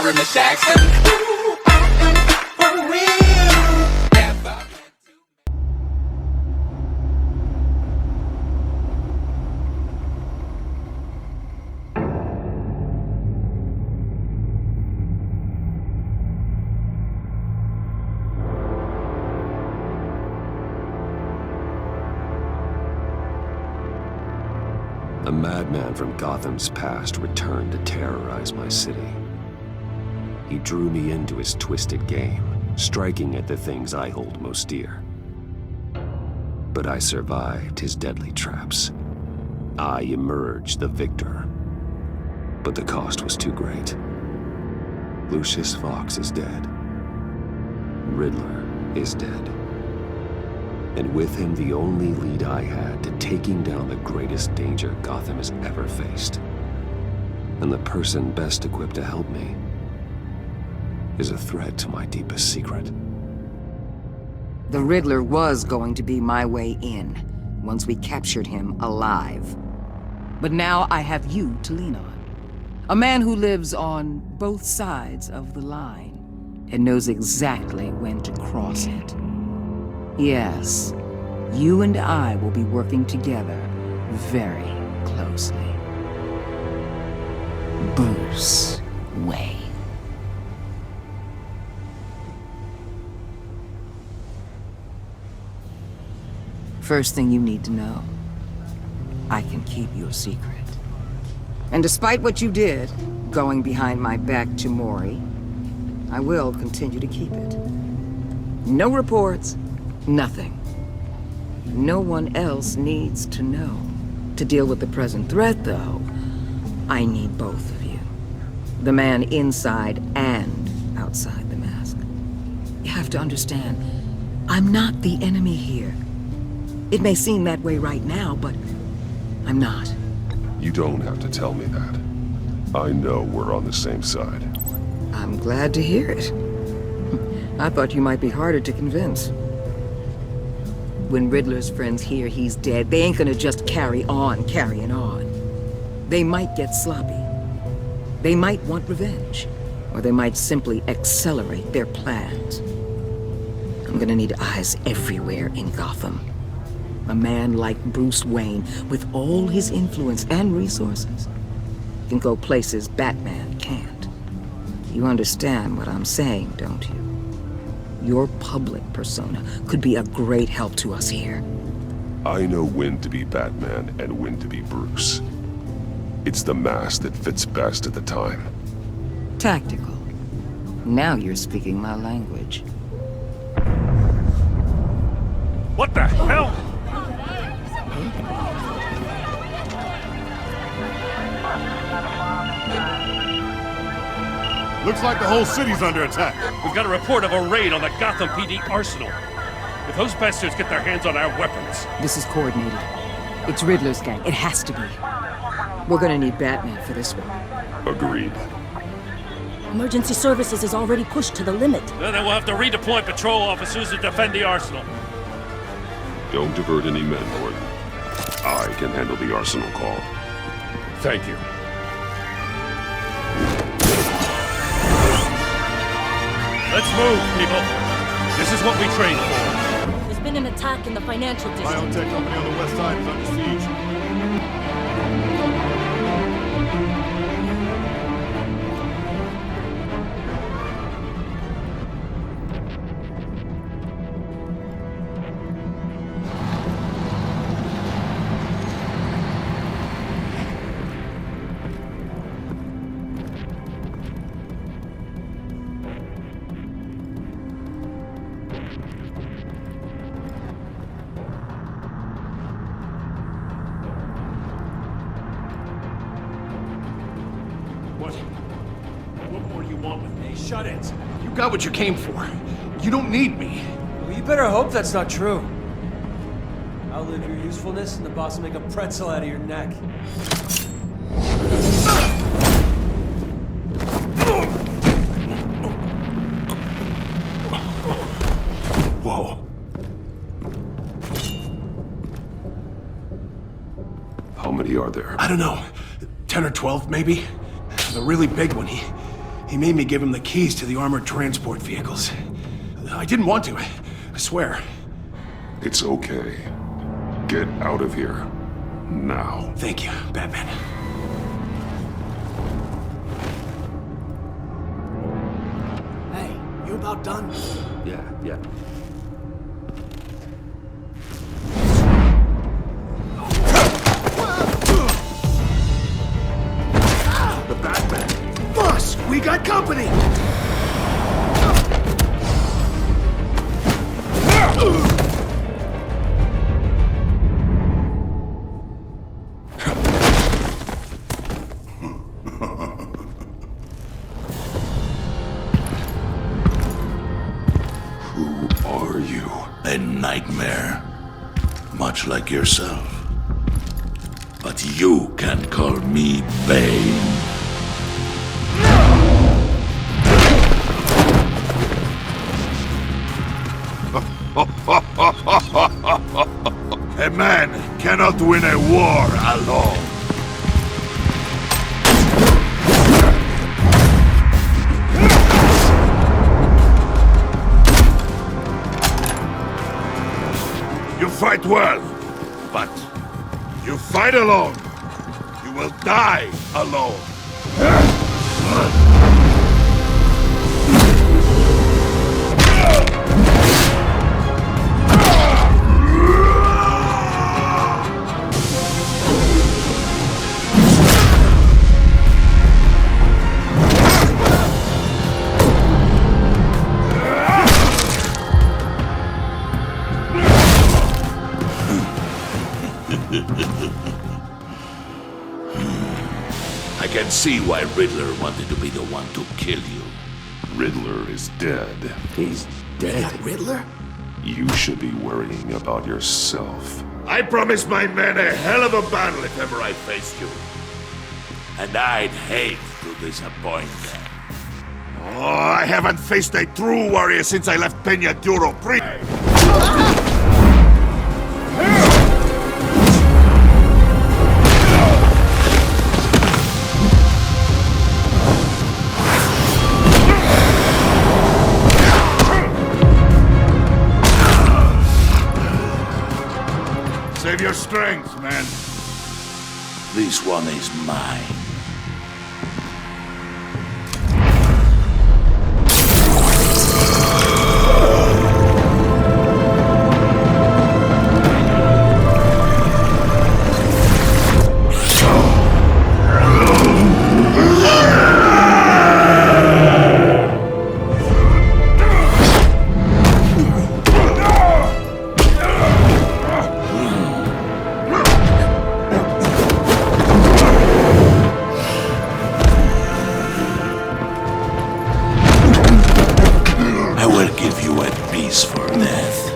sorry, Miss Jackson. Ooh, I am for real. Never meant to. A madman from Gotham's past returned to terrorize my city. He drew me into his twisted game, striking at the things I hold most dear. But I survived his deadly traps. I emerged the victor. But the cost was too great. Lucius Fox is dead. Riddler is dead. And with him, the only lead I had to taking down the greatest danger Gotham has ever faced. And the person best equipped to help me is a threat to my deepest secret. The Riddler was going to be my way in, once we captured him alive. But now I have you to lean on. A man who lives on both sides of the line, and knows exactly when to cross it. Yes, you and I will be working together very closely. Bruce Wayne. First thing you need to know, I can keep your secret. And despite what you did, going behind my back to Mori, I will continue to keep it. No reports, nothing. No one else needs to know. To deal with the present threat, though, I need both of you. The man inside and outside the mask. You have to understand, I'm not the enemy here. It may seem that way right now, but I'm not. You don't have to tell me that. I know we're on the same side. I'm glad to hear it. I thought you might be harder to convince. When Riddler's friends hear he's dead, they ain't gonna just carry on carrying on. They might get sloppy. They might want revenge. Or they might simply accelerate their plans. I'm gonna need eyes everywhere in Gotham. A man like Bruce Wayne, with all his influence and resources, can go places Batman can't. You understand what I'm saying, don't you? Your public persona could be a great help to us here. I know when to be Batman and when to be Bruce. It's the mask that fits best at the time. Tactical. Now you're speaking my language. What the hell? Looks like the whole city's under attack. We've got a report of a raid on the Gotham PD arsenal. If those bastards get their hands on our weapons... This is coordinated. It's Riddler's gang. It has to be. We're gonna need Batman for this one. Agreed. Emergency services is already pushed to the limit. Then we'll have to redeploy patrol officers to defend the arsenal. Don't divert any men, Norton. I can handle the arsenal call. Thank you. Let's move, people. This is what we trained for. There's been an attack in the financial district. Biotech company on the west side is under siege. What more do you want with me? Shut it! You got what you came for. You don't need me. Well, you better hope that's not true. Outlive your usefulness, and the boss will make a pretzel out of your neck. Whoa. How many are there? I don't know. 10 or 12, maybe? The really big one, He made me give him the keys to the armored transport vehicles. I didn't want to, I swear. It's okay. Get out of here. Now. Thank you, Batman. Hey, you about done? Yeah. The Batman. Boss, we got company! Who are you? A nightmare. Much like yourself. But you can call me Bane. A man cannot win a war alone. You fight well, but you fight alone. You will die alone. I can see why Riddler wanted to be the one to kill you. Riddler is dead. He's dead. Riddler? You should be worrying about yourself. I promised my men a hell of a battle if ever I faced you. And I'd hate to disappoint them. Oh, I haven't faced a true warrior since I left Peña Duro Pre. Save your strength, man. This one is mine. For death,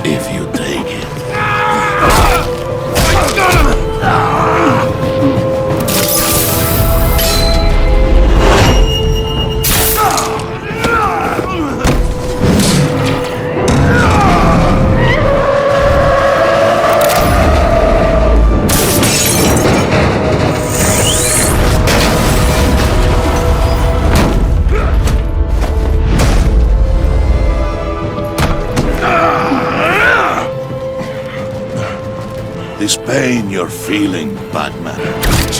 if you take it. This pain you're feeling, Batman. Did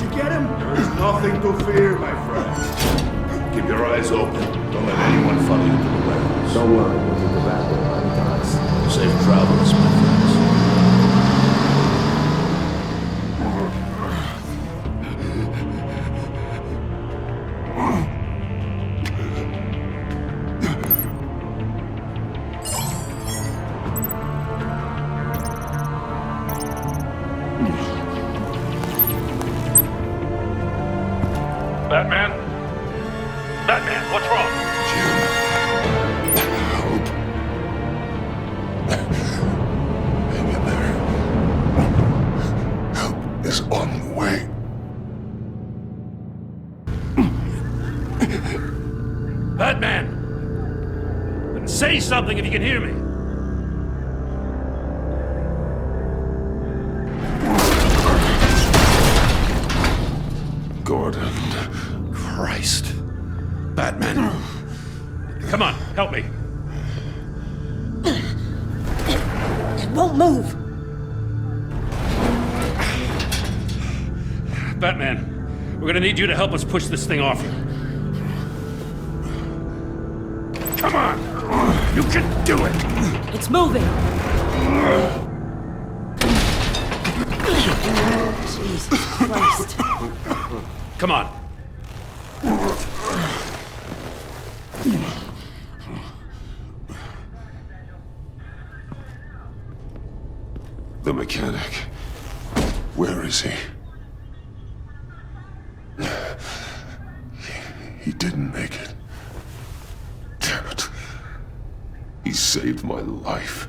you get him? There is nothing to fear, my friend. Keep your eyes open. Don't let anyone follow you to the warehouse. Don't worry, we'll get the Batman. Safe travels, my friends. Say something if you can hear me. Gordon. Christ. Batman. Come on, help me. It won't move. Batman, we're gonna need you to help us push this thing off you. Come on! You can do it! It's moving. Jesus Christ. Come on. The mechanic. Where is he? He didn't make it. Damn it. He saved my life.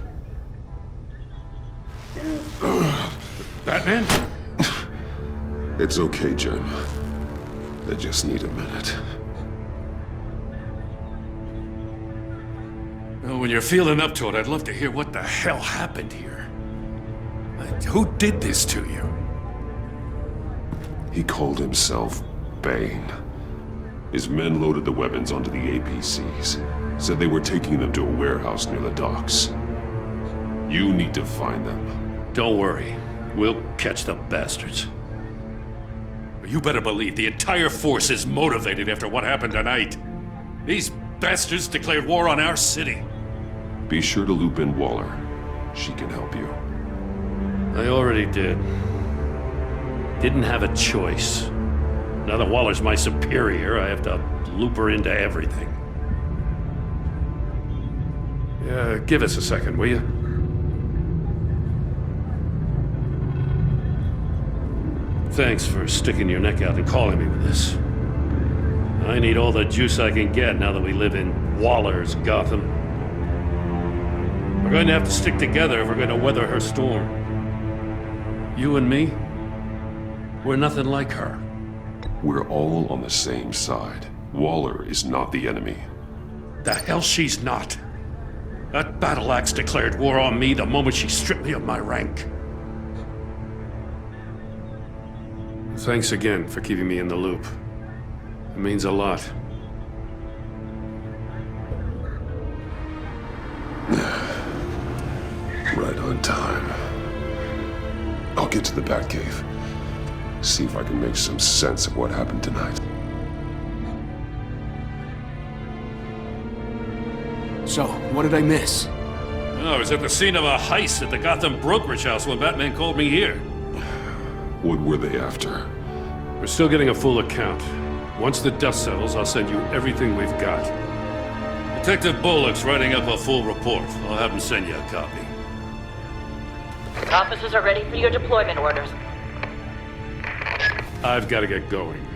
Batman? It's okay, Jim. I just need a minute. Well, when you're feeling up to it, I'd love to hear what the hell happened here. Who did this to you? He called himself Bane. His men loaded the weapons onto the APCs. Said they were taking them to a warehouse near the docks. You need to find them. Don't worry. We'll catch the bastards. But you better believe the entire force is motivated after what happened tonight. These bastards declared war on our city. Be sure to loop in Waller. She can help you. I already did. Didn't have a choice. Now that Waller's my superior, I have to loop her into everything. Yeah, give us a second, will you? Thanks for sticking your neck out and calling me with this. I need all the juice I can get now that we live in Waller's Gotham. We're going to have to stick together if we're going to weather her storm. You and me, we're nothing like her. We're all on the same side. Waller is not the enemy. The hell she's not. That battle axe declared war on me the moment she stripped me of my rank. Thanks again for keeping me in the loop. It means a lot. Right on time. I'll get to the Batcave. See if I can make some sense of what happened tonight. So, what did I miss? Oh, I was at the scene of a heist at the Gotham brokerage house when Batman called me here. What were they after? We're still getting a full account. Once the dust settles, I'll send you everything we've got. Detective Bullock's writing up a full report. I'll have him send you a copy. Officers are ready for your deployment orders. I've got to get going.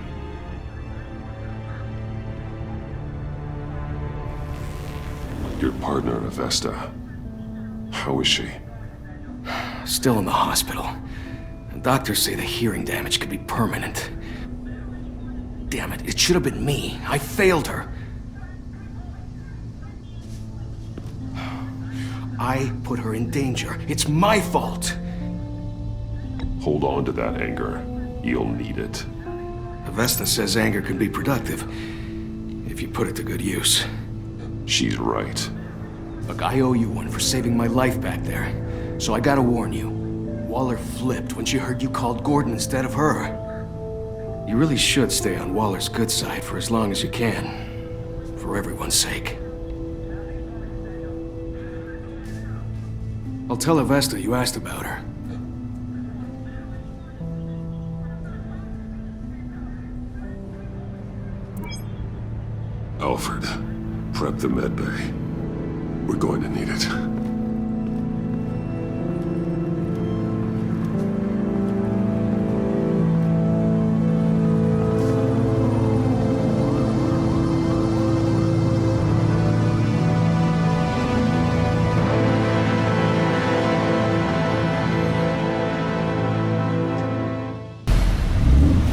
Your partner, Avesta. How is she? Still in the hospital. The doctors say the hearing damage could be permanent. Damn it, it should have been me. I failed her. I put her in danger. It's my fault. Hold on to that anger. You'll need it. Avesta says anger can be productive, if you put it to good use. She's right. Look, I owe you one for saving my life back there. So I gotta warn you. Waller flipped when she heard you called Gordon instead of her. You really should stay on Waller's good side for as long as you can. For everyone's sake. I'll tell Avesta you asked about her. Alfred, prep the med bay. We're going to need it.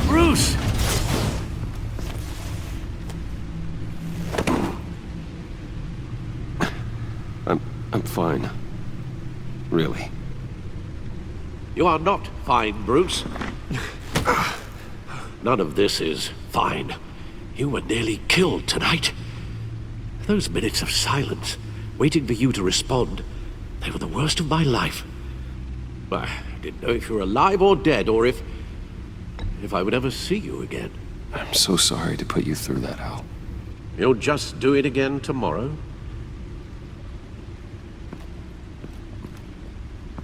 Bruce! I'm fine. Really. You are not fine, Bruce. None of this is fine. You were nearly killed tonight. Those minutes of silence, waiting for you to respond, they were the worst of my life. I didn't know if you were alive or dead, or if I would ever see you again. I'm so sorry to put you through that, Al. You'll just do it again tomorrow?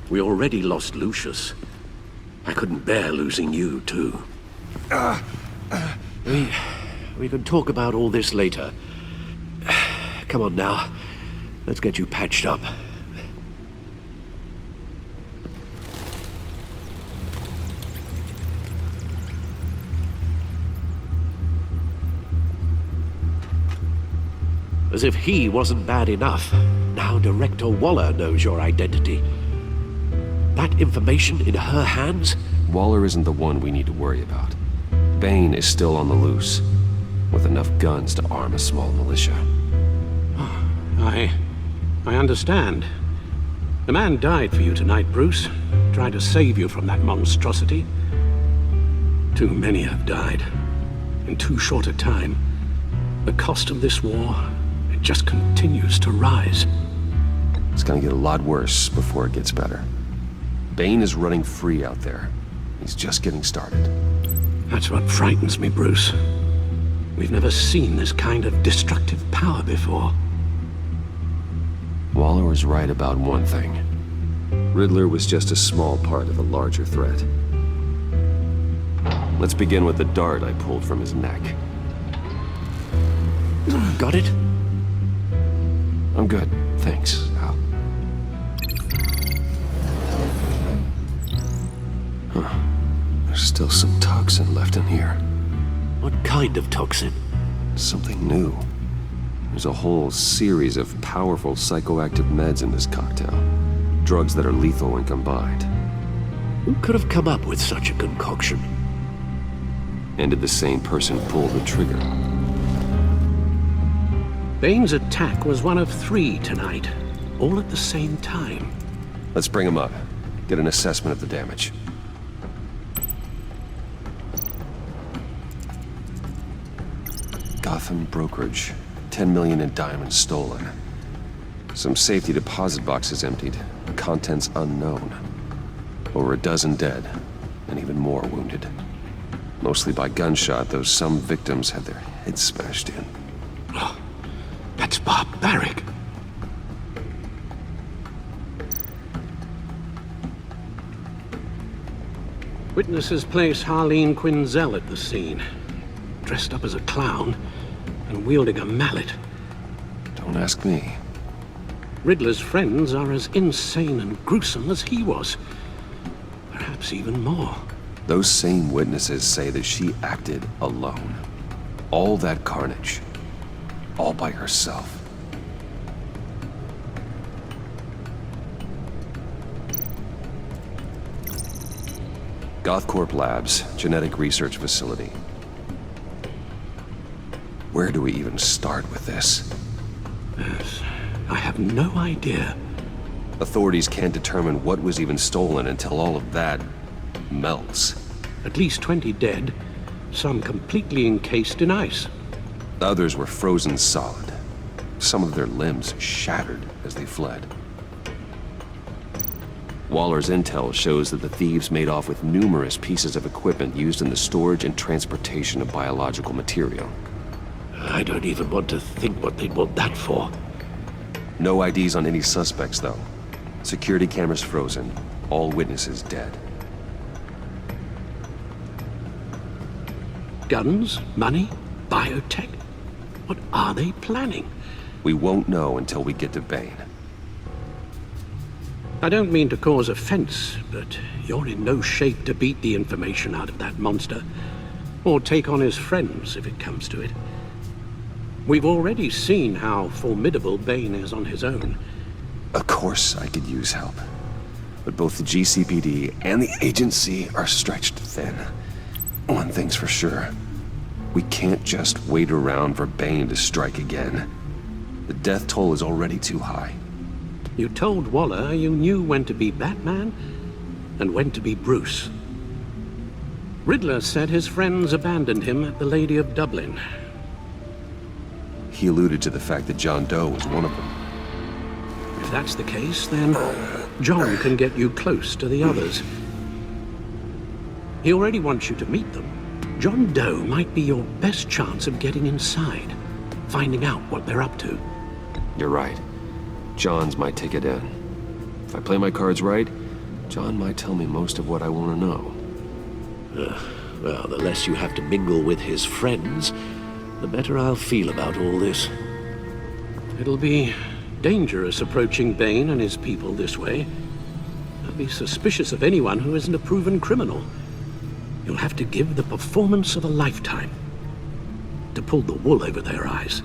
We already lost Lucius. I couldn't bear losing you, too. We can talk about all this later. Come on now. Let's get you patched up. As if he wasn't bad enough, now Director Waller knows your identity. That information in her hands? Waller isn't the one we need to worry about. Bane is still on the loose, with enough guns to arm a small militia. I understand. The man died for you tonight, Bruce. Trying to save you from that monstrosity. Too many have died. In too short a time. The cost of this war, it just continues to rise. It's gonna get a lot worse before it gets better. Bane is running free out there. He's just getting started. That's what frightens me, Bruce. We've never seen this kind of destructive power before. Waller was right about one thing. Riddler was just a small part of a larger threat. Let's begin with the dart I pulled from his neck. Got it? I'm good, thanks, Al. Huh. There's still some toxin left in here. What kind of toxin? Something new. There's a whole series of powerful psychoactive meds in this cocktail. Drugs that are lethal when combined. Who could have come up with such a concoction? And did the same person pull the trigger? Bane's attack was one of 3 tonight, all at the same time. Let's bring him up. Get an assessment of the damage. Gotham brokerage. 10 million in diamonds stolen. Some safety deposit boxes emptied. Contents unknown. Over a dozen dead, and even more wounded. Mostly by gunshot, though some victims had their heads smashed in. Oh, that's barbaric. Witnesses place Harleen Quinzel at the scene, dressed up as a clown and wielding a mallet. Don't ask me. Riddler's friends are as insane and gruesome as he was. Perhaps even more. Those same witnesses say that she acted alone. All that carnage. All by herself. GothCorp Labs, genetic research facility. Where do we even start with this? Yes, I have no idea. Authorities can't determine what was even stolen until all of that melts. At least 20 dead, some completely encased in ice. Others were frozen solid. Some of their limbs shattered as they fled. Waller's intel shows that the thieves made off with numerous pieces of equipment used in the storage and transportation of biological material. I don't even want to think what they'd want that for. No IDs on any suspects, though. Security cameras frozen. All witnesses dead. Guns? Money? Biotech? What are they planning? We won't know until we get to Bane. I don't mean to cause offense, but you're in no shape to beat the information out of that monster. Or take on his friends, if it comes to it. We've already seen how formidable Bane is on his own. Of course I could use help. But both the GCPD and the agency are stretched thin. One thing's for sure. We can't just wait around for Bane to strike again. The death toll is already too high. You told Waller you knew when to be Batman and when to be Bruce. Riddler said his friends abandoned him at the Lady of Dublin. He alluded to the fact that John Doe was one of them. If that's the case, then John can get you close to the others. He already wants you to meet them. John Doe might be your best chance of getting inside, finding out what they're up to. You're right. John's my ticket in. If I play my cards right, John might tell me most of what I want to know. Well, the less you have to mingle with his friends, the better I'll feel about all this. It'll be dangerous approaching Bane and his people this way. They'll be suspicious of anyone who isn't a proven criminal. You'll have to give the performance of a lifetime to pull the wool over their eyes.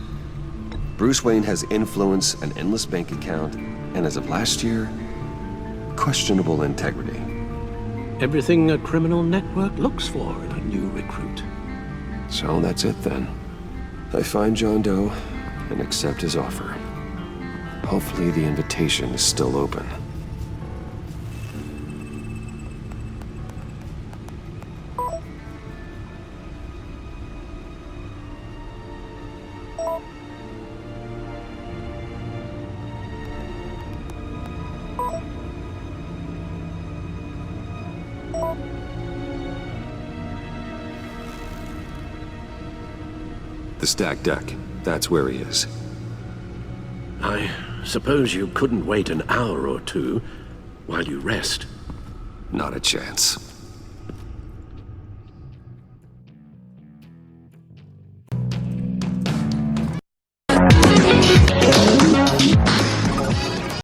Bruce Wayne has influence, an endless bank account, and as of last year, questionable integrity. Everything a criminal network looks for in a new recruit. So that's it then. I find John Doe and accept his offer. Hopefully the invitation is still open. The stacked deck. That's where he is. I suppose you couldn't wait an hour or two while you rest. Not a chance.